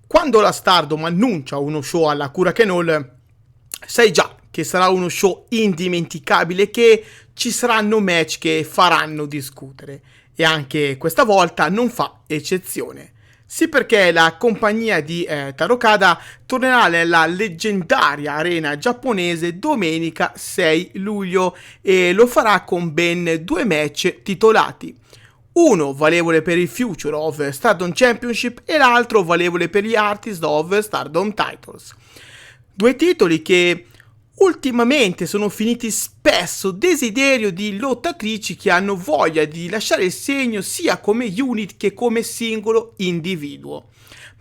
Quando la Stardom annuncia uno show alla Korakuen Hall, sai già che sarà uno show indimenticabile, che ci saranno match che faranno discutere, e anche questa volta non fa eccezione. Sì, perché la compagnia di Taro Okada tornerà nella leggendaria arena giapponese domenica 6 luglio e lo farà con ben 2 match titolati. Uno valevole per il Future of Stardom Championship e l'altro valevole per gli Artist of Stardom Titles. 2 titoli che ultimamente sono finiti spesso desiderio di lottatrici che hanno voglia di lasciare il segno sia come unit che come singolo individuo.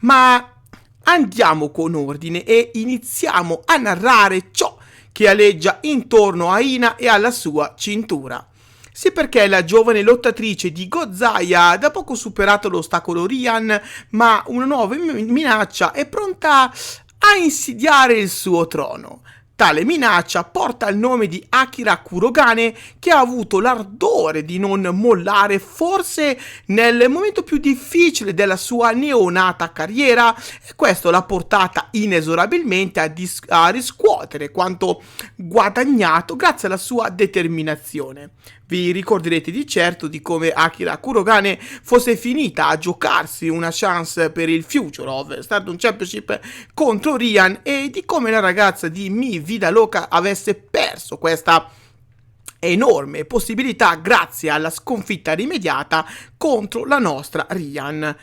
Ma andiamo con ordine e iniziamo a narrare ciò che aleggia intorno a Ina e alla sua cintura. Sì, perché la giovane lottatrice di Gozai ha da poco superato l'ostacolo Ryan, ma una nuova minaccia è pronta a insidiare il suo trono. Tale minaccia porta il nome di Akira Kurogane, che ha avuto l'ardore di non mollare forse nel momento più difficile della sua neonata carriera, e questo l'ha portata inesorabilmente a riscuotere quanto guadagnato grazie alla sua determinazione. Vi ricorderete di certo di come Akira Kurogane fosse finita a giocarsi una chance per il Future of Stardom Championship contro Ryan, e di come la ragazza di Mi Vida Loca avesse perso questa enorme possibilità grazie alla sconfitta rimediata contro la nostra Ryan.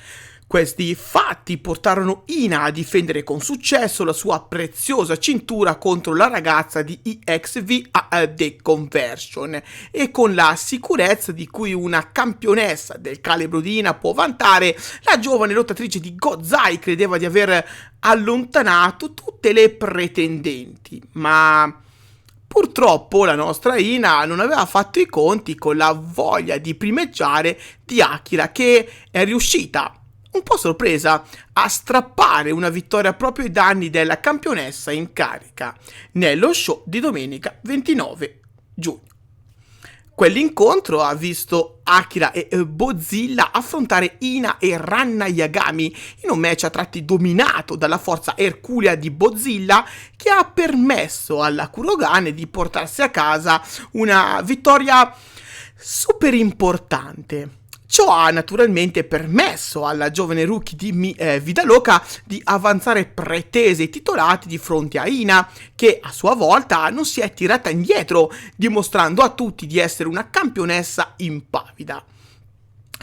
Questi fatti portarono Ina a difendere con successo la sua preziosa cintura contro la ragazza di EXV a The Conversion, e con la sicurezza di cui una campionessa del calibro di Ina può vantare, la giovane lottatrice di Gozai credeva di aver allontanato tutte le pretendenti, ma purtroppo la nostra Ina non aveva fatto i conti con la voglia di primeggiare di Akira, che è riuscita, un po' sorpresa, a strappare una vittoria proprio ai danni della campionessa in carica nello show di domenica 29 giugno. Quell'incontro ha visto Akira e Bozilla affrontare Ina e Ranna Yagami in un match a tratti dominato dalla forza erculea di Bozilla, che ha permesso alla Kurogane di portarsi a casa una vittoria super importante. Ciò ha naturalmente permesso alla giovane rookie di Vida Loca di avanzare pretese titolati di fronte a Ina, che a sua volta non si è tirata indietro, dimostrando a tutti di essere una campionessa impavida.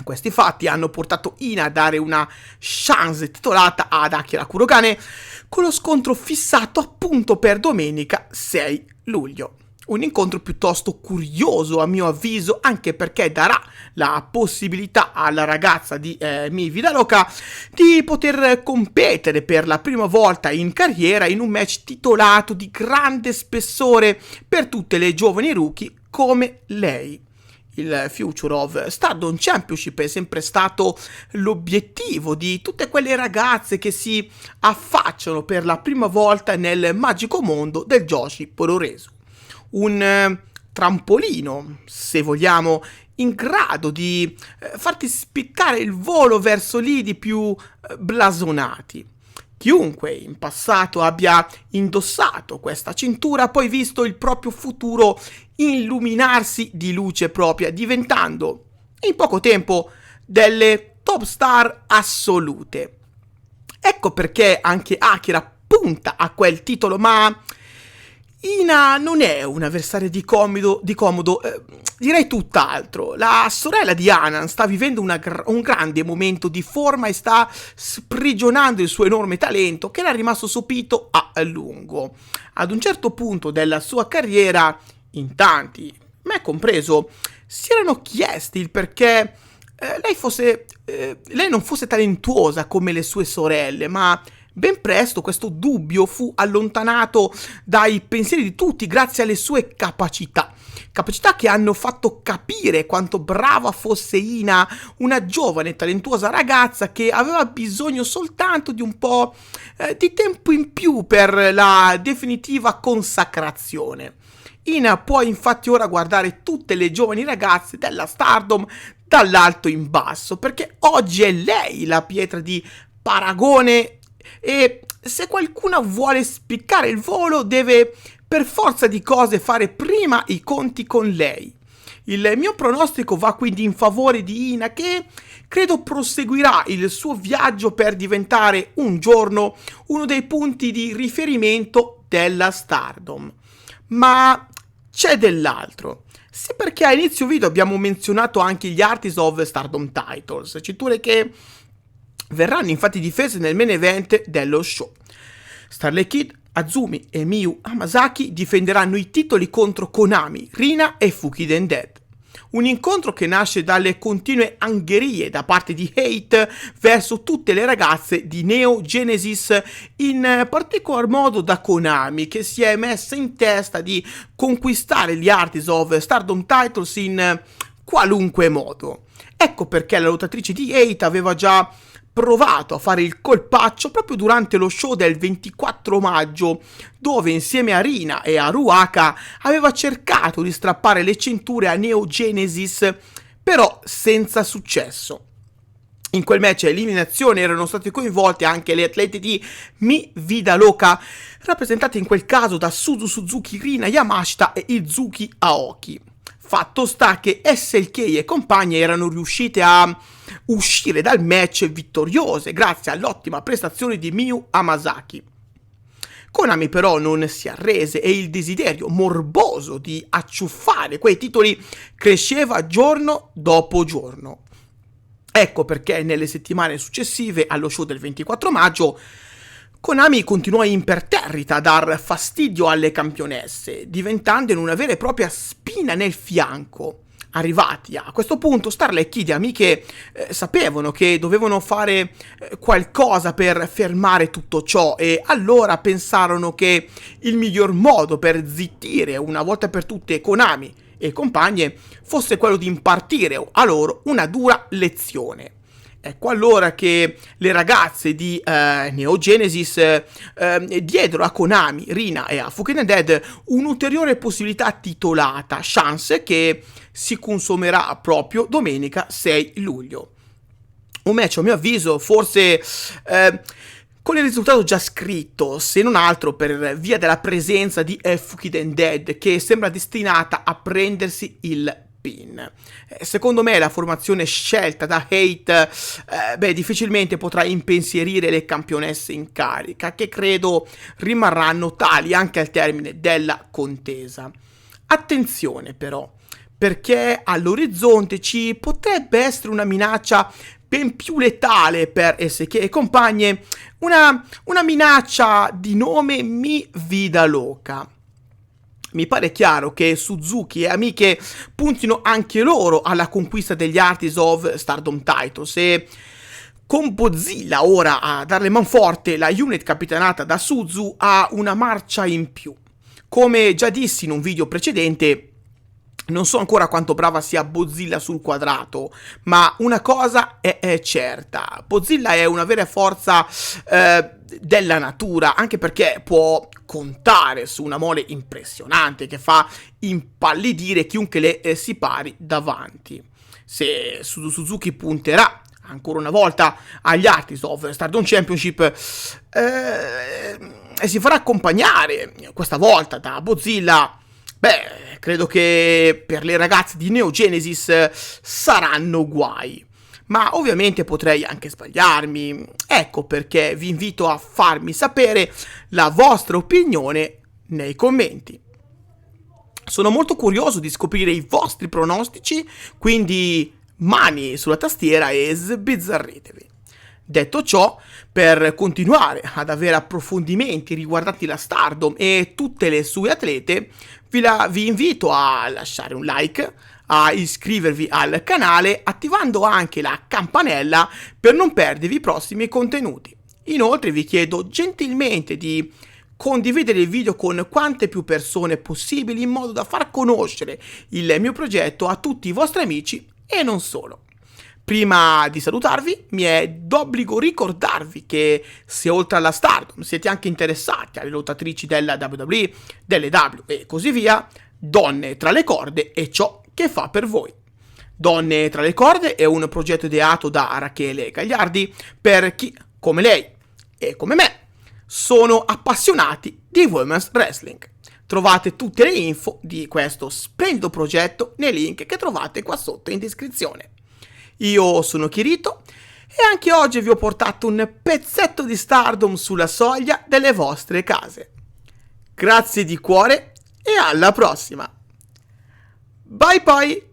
Questi fatti hanno portato Ina a dare una chance titolata ad Akira Kurogane, con lo scontro fissato appunto per domenica 6 luglio. Un incontro piuttosto curioso a mio avviso, anche perché darà la possibilità alla ragazza di Mi Vida Loca di poter competere per la prima volta in carriera in un match titolato di grande spessore per tutte le giovani rookie come lei. Il Future of Stardom Championship è sempre stato l'obiettivo di tutte quelle ragazze che si affacciano per la prima volta nel magico mondo del Joshi Puroresu. Un trampolino, se vogliamo, in grado di farti spiccare il volo verso lidi più blasonati. Chiunque in passato abbia indossato questa cintura ha poi visto il proprio futuro illuminarsi di luce propria, diventando in poco tempo delle top star assolute. Ecco perché anche Akira punta a quel titolo, ma Ina non è un avversario di comodo, direi tutt'altro. La sorella di Anan sta vivendo un grande momento di forma e sta sprigionando il suo enorme talento, che era rimasto sopito a lungo. Ad un certo punto della sua carriera, in tanti, me compreso, si erano chiesti il perché lei non fosse talentuosa come le sue sorelle, ma ben presto questo dubbio fu allontanato dai pensieri di tutti grazie alle sue capacità che hanno fatto capire quanto brava fosse Ina, una giovane e talentuosa ragazza che aveva bisogno soltanto di un po' di tempo in più per la definitiva consacrazione. Ina può infatti ora guardare tutte le giovani ragazze della Stardom dall'alto in basso, perché oggi è lei la pietra di paragone e se qualcuno vuole spiccare il volo deve per forza di cose fare prima i conti con lei. Il mio pronostico va quindi in favore di Ina, che credo proseguirà il suo viaggio per diventare un giorno uno dei punti di riferimento della Stardom. Ma c'è dell'altro. Sì, perché a inizio video abbiamo menzionato anche gli Artists of Stardom Titles, cinture che verranno infatti difese nel main event dello show. Starlight Kid, Azumi e Miyu Hamasaki difenderanno i titoli contro Konami, Rina e Forbidden Dead. Un incontro che nasce dalle continue angherie da parte di Hate verso tutte le ragazze di Neo Genesis, in particolar modo da Konami, che si è messa in testa di conquistare gli Artists of Stardom Titles in qualunque modo. Ecco perché la lottatrice di Hate aveva già provato a fare il colpaccio proprio durante lo show del 24 maggio, dove insieme a Rina e a Ruaka aveva cercato di strappare le cinture a Neo Genesis, però senza successo. In quel match a eliminazione erano state coinvolte anche le atlete di Mi Vida Loca, rappresentate in quel caso da Suzu Suzuki, Rina Yamashita e Izuki Aoki. Fatto sta che SLK e compagni erano riuscite a uscire dal match vittoriose grazie all'ottima prestazione di Miyu Hamasaki. Konami però non si arrese e il desiderio morboso di acciuffare quei titoli cresceva giorno dopo giorno. Ecco perché nelle settimane successive allo show del 24 maggio Konami continuò imperterrita a dar fastidio alle campionesse, diventando una vera e propria spina nel fianco. Arrivati a questo punto, Starlight Kid e amiche sapevano che dovevano fare qualcosa per fermare tutto ciò, e allora pensarono che il miglior modo per zittire una volta per tutte Konami e compagne fosse quello di impartire a loro una dura lezione. Ecco allora che le ragazze di Neo Genesis diedero a Konami, Rina e a Forbidden Dead un'ulteriore possibilità titolata Chance, che si consumerà proprio domenica 6 luglio. Un match, a mio avviso, forse con il risultato già scritto, se non altro per via della presenza di Forbidden Dead, che sembra destinata a prendersi il pin. Secondo me la formazione scelta da Hate difficilmente potrà impensierire le campionesse in carica, che credo rimarranno tali anche al termine della contesa. Attenzione però, perché all'orizzonte ci potrebbe essere una minaccia ben più letale per SK e compagne, una minaccia di nome Mi Vida Loca. Mi pare chiaro che Suzuki e amiche puntino anche loro alla conquista degli Artists of Stardom Titles, e con Godzilla ora a darle manforte, la unit capitanata da Suzu ha una marcia in più. Come già dissi in un video precedente, non so ancora quanto brava sia Godzilla sul quadrato, ma una cosa è certa: Godzilla è una vera forza della natura, anche perché può contare su una mole impressionante che fa impallidire chiunque le si pari davanti. Se Suzuki punterà ancora una volta agli Artists of Stardom Championship e si farà accompagnare questa volta da Godzilla, credo che per le ragazze di Neo Genesis saranno guai. Ma ovviamente potrei anche sbagliarmi. Ecco perché vi invito a farmi sapere la vostra opinione nei commenti. Sono molto curioso di scoprire i vostri pronostici, quindi mani sulla tastiera e sbizzarritevi. Detto ciò, per continuare ad avere approfondimenti riguardanti la Stardom e tutte le sue atlete, vi invito a lasciare un like, a iscrivervi al canale, attivando anche la campanella per non perdervi i prossimi contenuti. Inoltre vi chiedo gentilmente di condividere il video con quante più persone possibili, in modo da far conoscere il mio progetto a tutti i vostri amici e non solo. Prima di salutarvi, mi è d'obbligo ricordarvi che se oltre alla Stardom siete anche interessati alle lottatrici della WWE, delle W e così via, Donne tra le corde è ciò che fa per voi. Donne tra le corde è un progetto ideato da Rachele Gagliardi per chi, come lei, e, come me, sono appassionati di Women's Wrestling. Trovate tutte le info di questo splendido progetto nei link che trovate qua sotto in descrizione. Io sono Kirito e anche oggi vi ho portato un pezzetto di Stardom sulla soglia delle vostre case. Grazie di cuore e alla prossima! Bye bye!